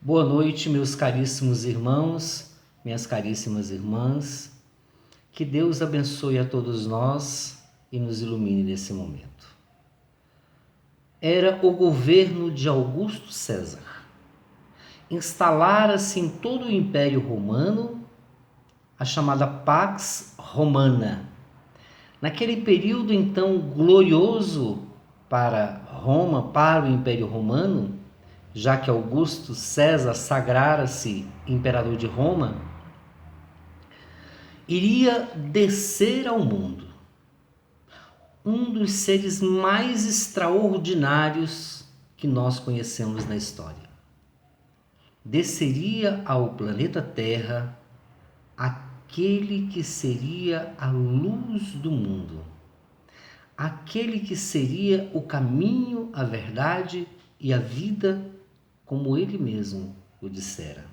Boa noite, meus caríssimos irmãos, minhas caríssimas irmãs. Que Deus abençoe a todos nós e nos ilumine nesse momento. Era o governo de Augusto César. Instalara-se em todo o Império Romano a chamada Pax Romana. Naquele período então glorioso para Roma, para o Império Romano, já que Augusto César sagrara-se imperador de Roma, iria descer ao mundo um dos seres mais extraordinários que nós conhecemos na história. Desceria ao planeta Terra aquele que seria a luz do mundo, aquele que seria o caminho, a verdade e a vida, como ele mesmo o dissera.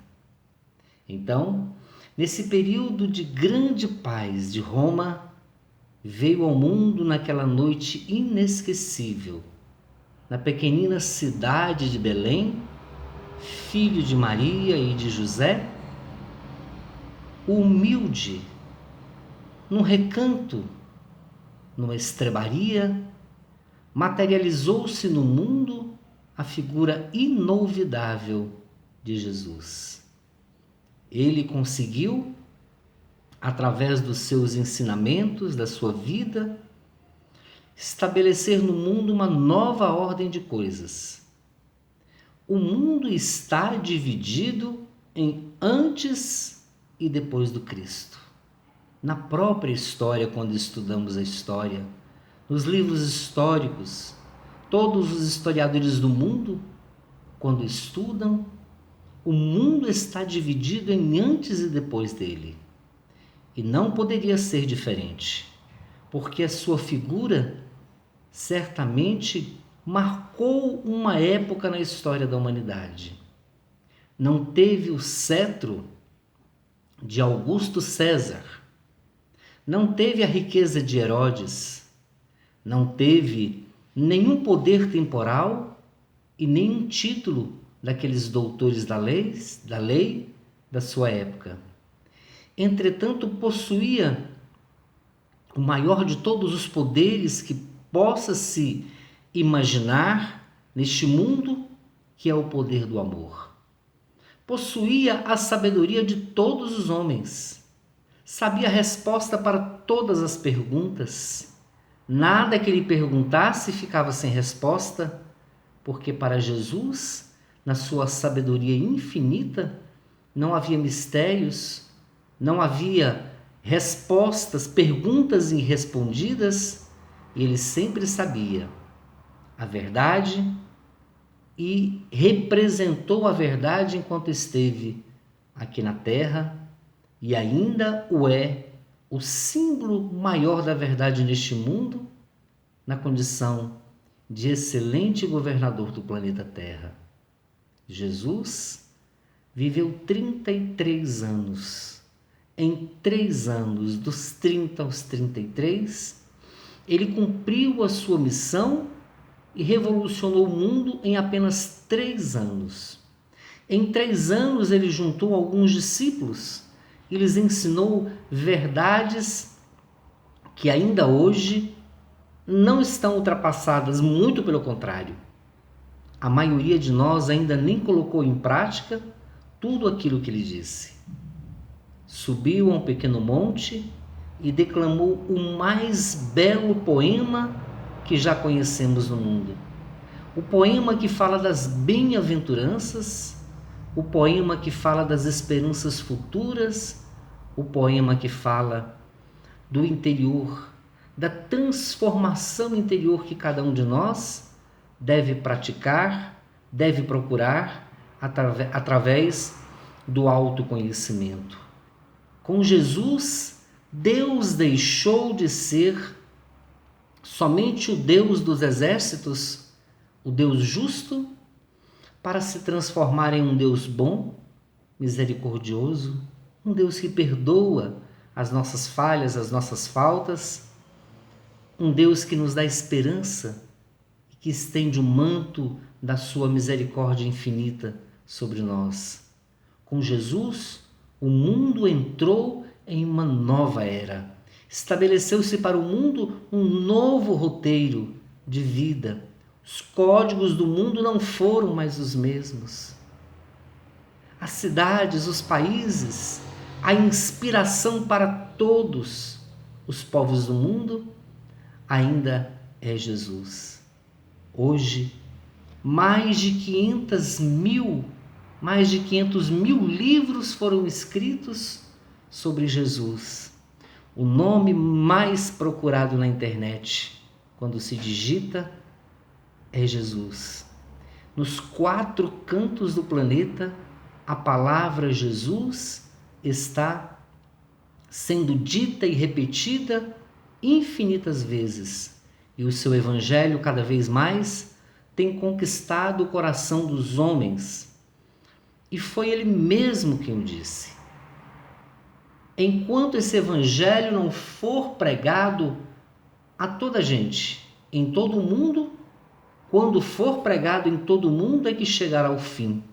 Então, nesse período de grande paz de Roma, veio ao mundo naquela noite inesquecível, na pequenina cidade de Belém, filho de Maria e de José, humilde, num recanto, numa estrebaria, materializou-se no mundo a figura inolvidável de Jesus. Ele conseguiu, através dos seus ensinamentos, da sua vida, estabelecer no mundo uma nova ordem de coisas. O mundo está dividido em antes e depois do Cristo. Na própria história, quando estudamos a história, nos livros históricos, todos os historiadores do mundo, quando estudam, o mundo está dividido em antes e depois dele. E não poderia ser diferente, porque a sua figura certamente marcou uma época na história da humanidade. Não teve o cetro de Augusto César, não teve a riqueza de Herodes, não teve nenhum poder temporal e nenhum título daqueles doutores da lei da sua época. Entretanto, possuía o maior de todos os poderes que possa se imaginar neste mundo, que é o poder do amor. Possuía a sabedoria de todos os homens. Sabia a resposta para todas as perguntas. Nada que ele perguntasse ficava sem resposta, porque para Jesus, na sua sabedoria infinita, não havia mistérios, não havia respostas, perguntas irrespondidas, e ele sempre sabia a verdade e representou a verdade enquanto esteve aqui na Terra, e ainda o símbolo maior da verdade neste mundo, na condição de excelente governador do planeta Terra. Jesus viveu 33 anos. Em 3 anos, dos 30 aos 33, ele cumpriu a sua missão e revolucionou o mundo em apenas 3 anos. Em 3 anos, ele juntou alguns discípulos e lhes ensinou verdades que ainda hoje não estão ultrapassadas, muito pelo contrário. A maioria de nós ainda nem colocou em prática tudo aquilo que ele disse. Subiu a um pequeno monte e declamou o mais belo poema que já conhecemos no mundo. O poema que fala das bem-aventuranças, o poema que fala das esperanças futuras, o poema que fala do interior, da transformação interior que cada um de nós deve praticar, deve procurar através do autoconhecimento. Com Jesus, Deus deixou de ser somente o Deus dos exércitos, o Deus justo, para se transformar em um Deus bom, misericordioso, um Deus que perdoa as nossas falhas, as nossas faltas, um Deus que nos dá esperança e que estende o manto da sua misericórdia infinita sobre nós. Com Jesus, o mundo entrou em uma nova era. Estabeleceu-se para o mundo um novo roteiro de vida. Os códigos do mundo não foram mais os mesmos. As cidades, os países, a inspiração para todos os povos do mundo ainda é Jesus. Hoje, mais de 500 mil livros foram escritos sobre Jesus. O nome mais procurado na internet, quando se digita, é Jesus. Nos 4 cantos do planeta, a palavra Jesus está sendo dita e repetida infinitas vezes. E o seu evangelho, cada vez mais, tem conquistado o coração dos homens. E foi ele mesmo quem o disse: enquanto esse evangelho não for pregado a toda a gente, em todo o mundo, quando for pregado em todo o mundo é que chegará o fim.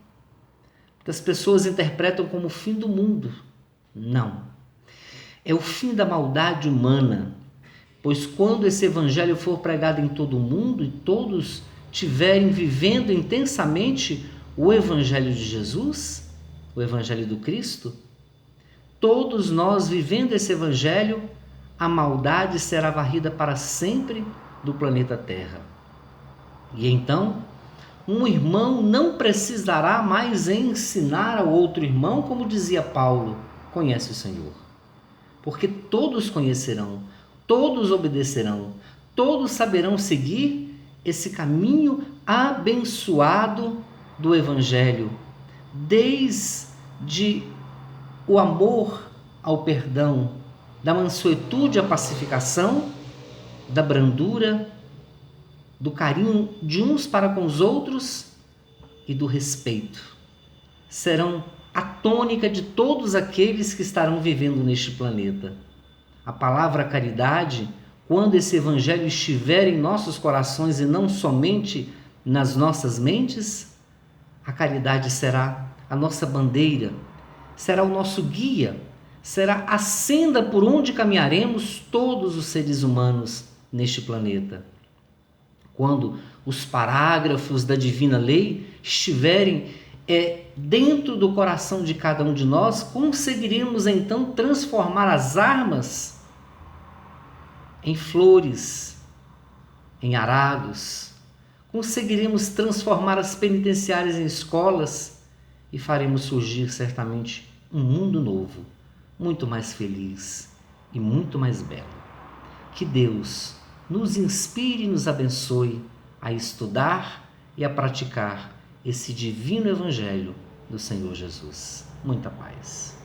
Porque as pessoas interpretam como o fim do mundo. Não. É o fim da maldade humana. Pois quando esse evangelho for pregado em todo o mundo e todos estiverem vivendo intensamente o evangelho de Jesus, o evangelho do Cristo, todos nós vivendo esse evangelho, a maldade será varrida para sempre do planeta Terra. E então, um irmão não precisará mais ensinar ao outro irmão, como dizia Paulo: conhece o Senhor. Porque todos conhecerão, todos obedecerão, todos saberão seguir esse caminho abençoado do Evangelho, desde o amor ao perdão, da mansuetude à pacificação, da brandura, do carinho de uns para com os outros e do respeito. Serão a tônica de todos aqueles que estarão vivendo neste planeta. A palavra caridade, quando esse evangelho estiver em nossos corações e não somente nas nossas mentes, a caridade será a nossa bandeira, será o nosso guia, será a senda por onde caminharemos todos os seres humanos neste planeta. Quando os parágrafos da divina lei estiverem dentro do coração de cada um de nós, conseguiremos então transformar as armas em flores, em arados. Conseguiremos transformar as penitenciárias em escolas e faremos surgir certamente um mundo novo, muito mais feliz e muito mais belo. Que Deus nos inspire e nos abençoe a estudar e a praticar esse divino Evangelho do Senhor Jesus. Muita paz.